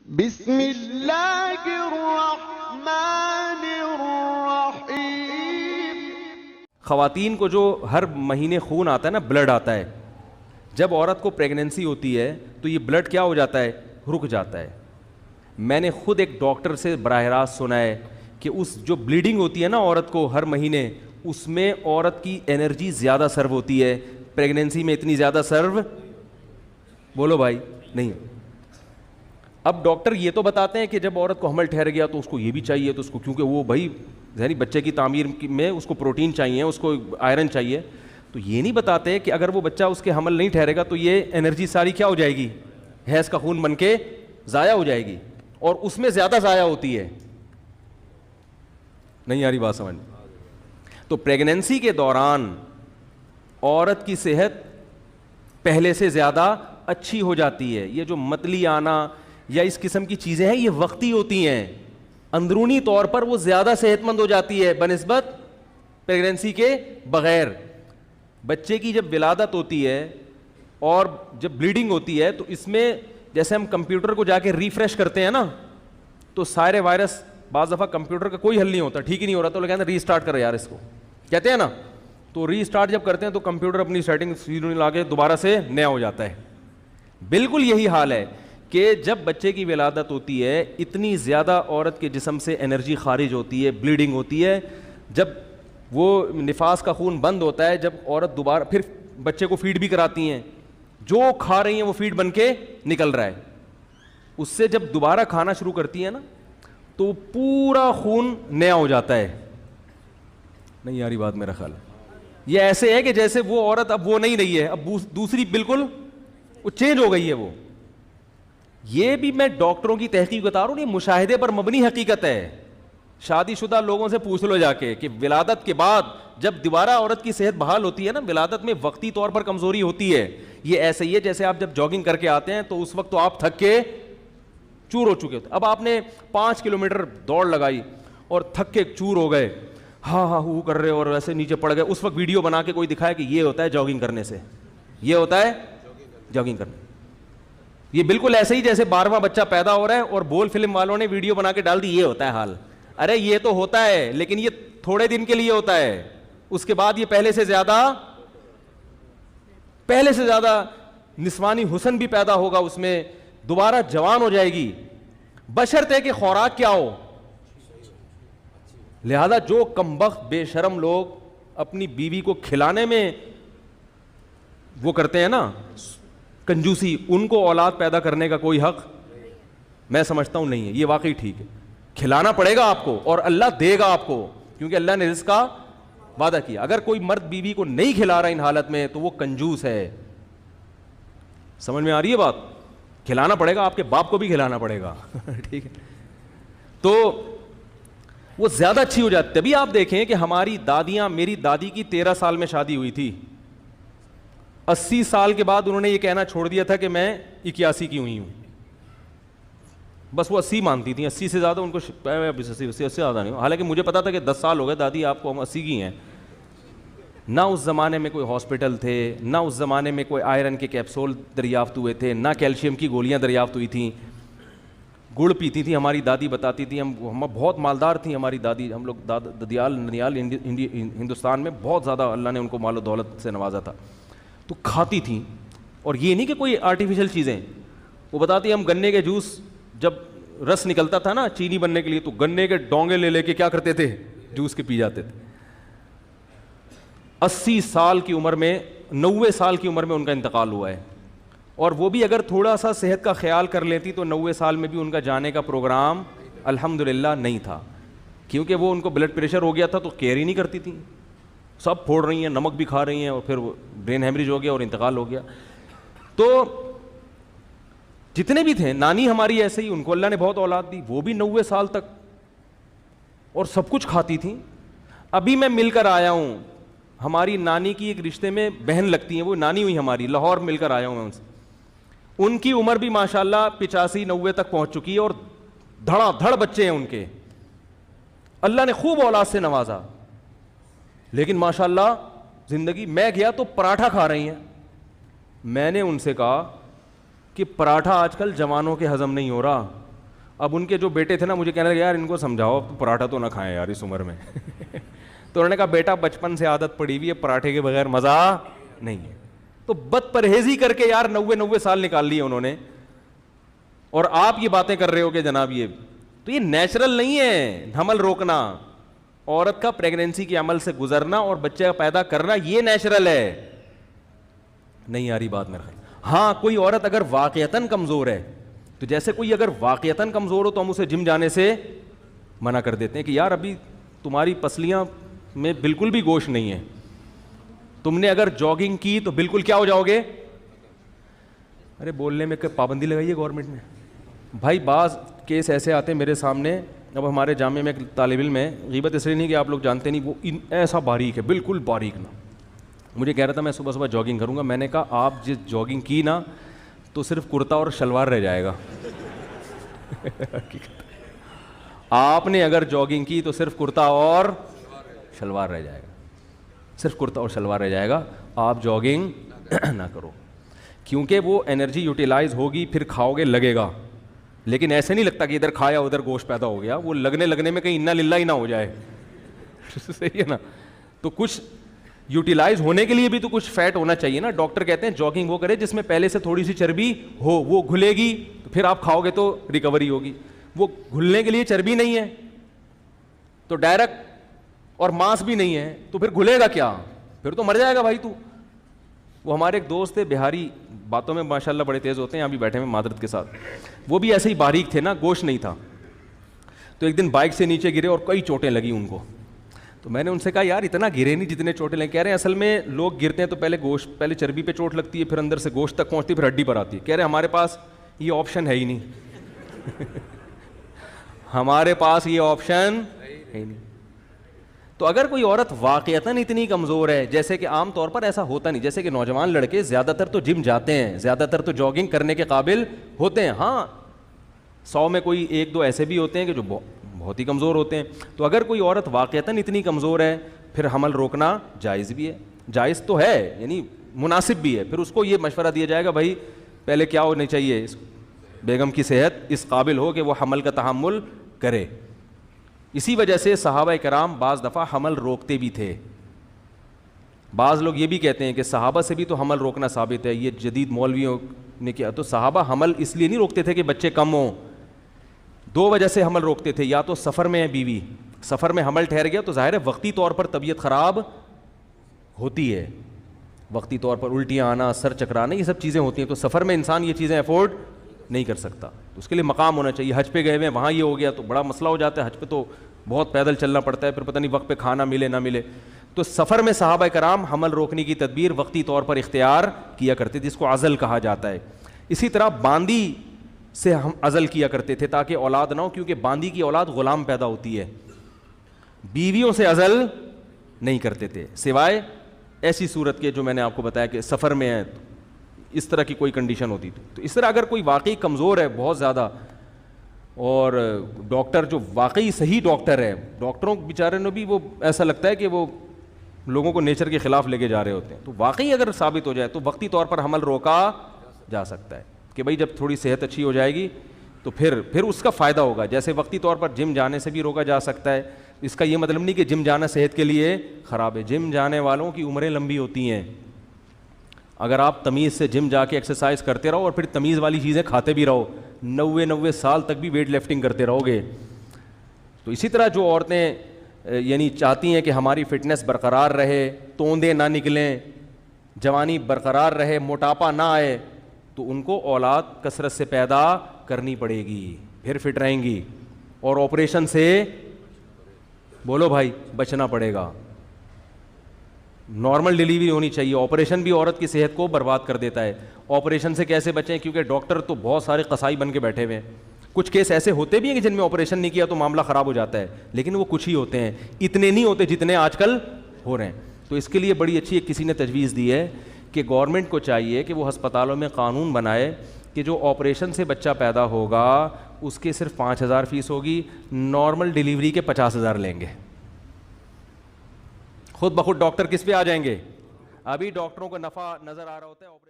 بسم اللہ الرحمن الرحیم۔ خواتین کو جو ہر مہینے خون آتا ہے نا، بلڈ آتا ہے، جب عورت کو پریگننسی ہوتی ہے تو یہ بلڈ کیا ہو جاتا ہے؟ رک جاتا ہے۔ میں نے خود ایک ڈاکٹر سے براہ راست سنا ہے کہ اس جو بلیڈنگ ہوتی ہے نا عورت کو ہر مہینے، اس میں عورت کی انرجی زیادہ سرو ہوتی ہے، پریگننسی میں اتنی زیادہ سرو بولو بھائی نہیں۔ اب ڈاکٹر یہ تو بتاتے ہیں کہ جب عورت کو حمل ٹھہر گیا تو اس کو یہ بھی چاہیے، تو اس کو کیونکہ وہ بھائی ذہنی بچے کی تعمیر میں اس کو پروٹین چاہیے، اس کو آئرن چاہیے، تو یہ نہیں بتاتے کہ اگر وہ بچہ اس کے حمل نہیں ٹھہرے گا تو یہ انرجی ساری کیا ہو جائے گی؟ حیض کا خون بن کے ضائع ہو جائے گی، اور اس میں زیادہ ضائع ہوتی ہے۔ نہیں آ رہی بات سمجھ؟ تو پریگننسی کے دوران عورت کی صحت پہلے سے زیادہ اچھی ہو جاتی ہے۔ یہ جو متلی آنا یا اس قسم کی چیزیں ہیں یہ وقتی ہوتی ہیں، اندرونی طور پر وہ زیادہ صحت مند ہو جاتی ہے بنسبت پریگننسی کے بغیر۔ بچے کی جب ولادت ہوتی ہے اور جب بلیڈنگ ہوتی ہے تو اس میں جیسے ہم کمپیوٹر کو جا کے ریفریش کرتے ہیں نا، تو سارے وائرس، بعض دفعہ کمپیوٹر کا کوئی حل نہیں ہوتا، ٹھیک ہی نہیں ہو رہا تو لوگ کہتے ہیں ری اسٹارٹ کرو یار اس کو، کہتے ہیں نا، تو ری اسٹارٹ جب کرتے ہیں تو کمپیوٹر اپنی سیٹنگ لا کے دوبارہ سے نیا ہو جاتا ہے۔ بالکل یہی حال ہے کہ جب بچے کی ولادت ہوتی ہے اتنی زیادہ عورت کے جسم سے انرجی خارج ہوتی ہے، بلیڈنگ ہوتی ہے، جب وہ نفاس کا خون بند ہوتا ہے، جب عورت دوبارہ پھر بچے کو فیڈ بھی کراتی ہیں، جو کھا رہی ہیں وہ فیڈ بن کے نکل رہا ہے، اس سے جب دوبارہ کھانا شروع کرتی ہے نا تو پورا خون نیا ہو جاتا ہے۔ نہیں یاری بات میرا خیال ہے یہ ایسے ہے کہ جیسے وہ عورت اب وہ نہیں رہی ہے، اب دوسری بالکل وہ چینج ہو گئی ہے وہ۔ یہ بھی میں ڈاکٹروں کی تحقیق بتا رہا ہوں، یہ مشاہدے پر مبنی حقیقت ہے۔ شادی شدہ لوگوں سے پوچھ لو جا کے کہ ولادت کے بعد جب دوبارہ عورت کی صحت بحال ہوتی ہے نا، ولادت میں وقتی طور پر کمزوری ہوتی ہے، یہ ایسے ہی ہے جیسے آپ جب جاگنگ کر کے آتے ہیں تو اس وقت تو آپ تھک کے چور ہو چکے ہوتے، اب آپ نے 5 کلومیٹر دوڑ لگائی اور تھک کے چور ہو گئے، ہاں ہاں ہو کر رہے اور ایسے نیچے پڑ گئے، اس وقت ویڈیو بنا کے کوئی دکھائے کہ یہ ہوتا ہے جاگنگ کرنے سے، یہ ہوتا ہے جاگنگ کرنے۔ یہ بالکل ایسے ہی جیسے 12واں بچہ پیدا ہو رہا ہے اور بول فلم والوں نے ویڈیو بنا کے ڈال دی، یہ ہوتا ہے حال۔ ارے یہ تو ہوتا ہے لیکن یہ تھوڑے دن کے لیے ہوتا ہے، اس کے بعد یہ پہلے سے زیادہ نسوانی حسن بھی پیدا ہوگا، اس میں دوبارہ جوان ہو جائے گی، بشرطے کہ خوراک کیا ہو۔ لہذا جو کمبخت بے شرم لوگ اپنی بیوی کو کھلانے میں وہ کرتے ہیں نا کنجوسی، ان کو اولاد پیدا کرنے کا کوئی حق میں سمجھتا ہوں نہیں ہے۔ یہ واقعی ٹھیک ہے، کھلانا پڑے گا آپ کو اور اللہ دے گا آپ کو، کیونکہ اللہ نے رزق کا وعدہ کیا۔ اگر کوئی مرد بیوی کو نہیں کھلا رہا ان حالت میں تو وہ کنجوس ہے۔ سمجھ میں آ رہی ہے بات؟ کھلانا پڑے گا، آپ کے باپ کو بھی کھلانا پڑے گا ٹھیک ہے، تو وہ زیادہ اچھی ہو جاتی۔ تبھی آپ دیکھیں کہ ہماری دادیاں، میری دادی کی 13 سال میں شادی ہوئی تھی، 80 سال کے بعد انہوں نے یہ کہنا چھوڑ دیا تھا کہ میں 81 کی ہوئی ہوں، بس وہ 80 مانتی تھیں، 80 سے زیادہ ان کو 80 سے زیادہ نہیں، حالانکہ مجھے پتا تھا کہ 10 سال ہو گئے دادی آپ کو، ہم 80 کی ہیں۔ نہ اس زمانے میں کوئی ہاسپٹل تھے، نہ اس زمانے میں کوئی آئرن کے کیپسول دریافت ہوئے تھے، نہ کیلشیم کی گولیاں دریافت ہوئی تھیں، گڑ پیتی تھی ہماری دادی، بتاتی تھی ہم بہت مالدار تھیں ہماری دادی، ہم لوگ ددیال ننیال ہندوستان میں بہت زیادہ اللہ نے ان کو مال و دولت سے نوازا تھا، تو کھاتی تھیں، اور یہ نہیں کہ کوئی آرٹیفیشل چیزیں، وہ بتاتی ہم گنے کے جوس جب رس نکلتا تھا نا چینی بننے کے لیے تو گنے کے ڈونگے لے لے کے کیا کرتے تھے؟ جوس کے پی جاتے تھے۔ 80 سال کی عمر میں، 90 سال کی عمر میں ان کا انتقال ہوا ہے، اور وہ بھی اگر تھوڑا سا صحت کا خیال کر لیتی تو 90 سال میں بھی ان کا جانے کا پروگرام الحمدللہ نہیں تھا، کیونکہ وہ ان کو بلڈ پریشر ہو گیا تھا تو کیئر ہی نہیں کرتی تھیں، سب پھوڑ رہی ہیں، نمک بھی کھا رہی ہیں، اور پھر برین ہیمریج ہو گیا اور انتقال ہو گیا۔ تو جتنے بھی تھے، نانی ہماری ایسے ہی، ان کو اللہ نے بہت اولاد دی، وہ بھی 90 سال تک اور سب کچھ کھاتی تھیں۔ ابھی میں مل کر آیا ہوں، ہماری نانی کی ایک رشتے میں بہن لگتی ہیں، وہ نانی ہوئی ہماری، لاہور مل کر آیا ہوں میں ان سے، ان کی عمر بھی ماشاءاللہ 85-90 تک پہنچ چکی ہے، اور دھڑا دھڑ بچے ہیں ان کے، اللہ نے خوب اولاد سے نوازا، لیکن ماشاءاللہ زندگی۔ میں گیا تو پراٹھا کھا رہی ہیں، میں نے ان سے کہا کہ پراٹھا آج کل جوانوں کے ہضم نہیں ہو رہا، اب ان کے جو بیٹے تھے نا مجھے کہنے لگے یار ان کو سمجھاؤ پراٹھا تو نہ کھائیں یار اس عمر میں. تو انہوں نے کہا بیٹا بچپن سے عادت پڑی ہوئی ہے, پراٹھے کے بغیر مزہ نہیں ہے. تو بد پرہیزی کر کے یار 90 سال نکال لیے انہوں نے, اور آپ یہ باتیں کر رہے ہو کہ جناب یہ تو یہ نیچرل نہیں ہے. حمل روکنا, عورت کا پریگنینسی کے عمل سے گزرنا اور بچہ پیدا کرنا یہ نیچرل ہے. نہیں آ رہی بات میرے خیال. ہاں کوئی عورت اگر واقعتاً کمزور ہے, تو جیسے کوئی اگر واقعتاً کمزور ہو تو ہم اسے جم جانے سے منع کر دیتے ہیں کہ یار ابھی تمہاری پسلیاں میں بالکل بھی گوشت نہیں ہے, تم نے اگر جاگنگ کی تو بالکل کیا ہو جاؤ گے. ارے بولنے میں پابندی لگائی ہے گورنمنٹ نے. بھائی بعض کیس ایسے آتے ہیں میرے سامنے. اب ہمارے جامعہ میں ایک طالب علم ہے, غیبت اس لیے نہیں کہ آپ لوگ جانتے نہیں, وہ ایسا باریک ہے بالکل باریک نا. مجھے کہہ رہا تھا میں صبح صبح جاگنگ کروں گا. میں نے کہا آپ جس جاگنگ کی نا تو صرف کرتا اور شلوار رہ جائے گا. آپ نے اگر جاگنگ کی تو صرف کرتا اور شلوار رہ جائے گا, صرف کرتا اور شلوار رہ جائے گا. آپ جاگنگ نہ کرو, کیونکہ وہ انرجی یوٹیلائز ہوگی, پھر کھاؤ گے لگے گا. لیکن ایسے نہیں لگتا کہ ادھر کھایا ادھر گوشت پیدا ہو گیا, وہ لگنے میں کہیں انا للہ ہی نہ ہو جائے. صحیح ہے نا. تو کچھ یوٹیلائز ہونے کے لیے بھی تو کچھ فیٹ ہونا چاہیے نا. ڈاکٹر کہتے ہیں جاگنگ وہ کرے جس میں پہلے سے تھوڑی سی چربی ہو, وہ گھلے گی تو پھر آپ کھاؤ گے تو ریکوری ہوگی. وہ گھلنے کے لیے چربی نہیں ہے تو ڈائریکٹ, اور ماس بھی نہیں ہے تو پھر گھلے گا کیا, پھر تو مر جائے گا بھائی تو. وہ ہمارے ایک دوست تھے بہاری, باتوں میں ماشاءاللہ بڑے تیز ہوتے ہیں, یہاں بھی بیٹھے ہیں معذرت کے ساتھ. وہ بھی ایسے ہی باریک تھے نا, گوشت نہیں تھا. تو ایک دن بائک سے نیچے گرے اور کئی چوٹیں لگی ان کو. تو میں نے ان سے کہا یار اتنا گرے نہیں جتنے چوٹیں لگیں. کہہ رہے ہیں اصل میں لوگ گرتے ہیں تو پہلے چربی پہ چوٹ لگتی ہے, پھر اندر سے گوشت تک پہنچتی ہے, پھر ہڈی پر آتی ہے. کہہ رہے ہمارے پاس یہ آپشن ہے ہی نہیں. ہمارے پاس یہ آپشن ہے ہی نہیں. تو اگر کوئی عورت واقعتاً اتنی کمزور ہے, جیسے کہ عام طور پر ایسا ہوتا نہیں, جیسے کہ نوجوان لڑکے زیادہ تر تو جم جاتے ہیں, زیادہ تر تو جاگنگ کرنے کے قابل ہوتے ہیں. ہاں 100 میں کوئی 1-2 ایسے بھی ہوتے ہیں کہ جو بہت ہی کمزور ہوتے ہیں. تو اگر کوئی عورت واقعتاً اتنی کمزور ہے, پھر حمل روکنا جائز بھی ہے. جائز تو ہے, یعنی مناسب بھی ہے. پھر اس کو یہ مشورہ دیا جائے گا بھائی پہلے کیا ہونا چاہیے, بیگم کی صحت اس قابل ہو کہ وہ حمل کا تحمل کرے. اسی وجہ سے صحابہ کرام بعض دفعہ حمل روکتے بھی تھے. بعض لوگ یہ بھی کہتے ہیں کہ صحابہ سے بھی تو حمل روکنا ثابت ہے, یہ جدید مولویوں نے کیا. تو صحابہ حمل اس لیے نہیں روکتے تھے کہ بچے کم ہوں, 2 وجہ سے حمل روکتے تھے. یا تو سفر میں ہے بیوی, سفر میں حمل ٹھہر گیا تو ظاہر ہے وقتی طور پر طبیعت خراب ہوتی ہے, وقتی طور پر الٹیاں آنا, سر چکرانا, یہ سب چیزیں ہوتی ہیں. تو سفر میں انسان یہ چیزیں افورڈ نہیں کر سکتا, تو اس کے لیے مقام ہونا چاہیے. حج پہ گئے ہوئے وہاں یہ ہو گیا تو بڑا مسئلہ ہو جاتا ہے. حج پہ تو بہت پیدل چلنا پڑتا ہے, پھر پتہ نہیں وقت پہ کھانا ملے نہ ملے. تو سفر میں صحابہ کرام حمل روکنے کی تدبیر وقتی طور پر اختیار کیا کرتے تھے, جس کو عزل کہا جاتا ہے. اسی طرح باندی سے ہم عزل کیا کرتے تھے تاکہ اولاد نہ ہو, کیونکہ باندی کی اولاد غلام پیدا ہوتی ہے. بیویوں سے عزل نہیں کرتے تھے سوائے ایسی صورت کے جو میں نے آپ کو بتایا کہ سفر میں ہے, اس طرح کی کوئی کنڈیشن ہوتی تھی. تو اس طرح اگر کوئی واقعی کمزور ہے بہت زیادہ, اور ڈاکٹر جو واقعی صحیح ڈاکٹر ہے, ڈاکٹروں بیچارے نے بھی وہ ایسا لگتا ہے کہ وہ لوگوں کو نیچر کے خلاف لے کے جا رہے ہوتے ہیں, تو واقعی اگر ثابت ہو جائے تو وقتی طور پر حمل روکا جا سکتا ہے کہ بھائی جب تھوڑی صحت اچھی ہو جائے گی تو پھر اس کا فائدہ ہوگا. جیسے وقتی طور پر جم جانے سے بھی روکا جا سکتا ہے. اس کا یہ مطلب نہیں کہ جم جانا صحت کے لیے خراب ہے. جم جانے والوں کی عمریں لمبی ہوتی ہیں. اگر آپ تمیز سے جم جا کے ایکسرسائز کرتے رہو اور پھر تمیز والی چیزیں کھاتے بھی رہو, 90 سال تک بھی ویٹ لفٹنگ کرتے رہو گے. تو اسی طرح جو عورتیں یعنی چاہتی ہیں کہ ہماری فٹنس برقرار رہے, توندے نہ نکلیں, جوانی برقرار رہے, موٹاپا نہ آئے, تو ان کو اولاد کثرت سے پیدا کرنی پڑے گی, پھر فٹ رہیں گی. اور آپریشن سے بولو بھائی بچنا پڑے گا. نارمل ڈیلیوری ہونی چاہیے. آپریشن بھی عورت کی صحت کو برباد کر دیتا ہے. آپریشن سے کیسے بچیں, کیونکہ ڈاکٹر تو بہت سارے قصائی بن کے بیٹھے ہوئے ہیں. کچھ کیس ایسے ہوتے بھی ہیں کہ جن میں آپریشن نہیں کیا تو معاملہ خراب ہو جاتا ہے, لیکن وہ کچھ ہی ہوتے ہیں, اتنے نہیں ہوتے جتنے آج کل ہو رہے ہیں. تو اس کے لیے بڑی اچھی ایک کسی نے تجویز دی ہے کہ گورنمنٹ کو چاہیے کہ وہ ہسپتالوں میں قانون بنائے کہ جو آپریشن سے بچہ پیدا ہوگا اس کے صرف 5,000 فیس ہوگی, نارمل ڈیلیوری کے 50,000 لیں گے. خود بخود ڈاکٹر کس پہ آ جائیں گے. ابھی ڈاکٹروں کو نفع نظر آ رہا ہوتا ہے آپریشن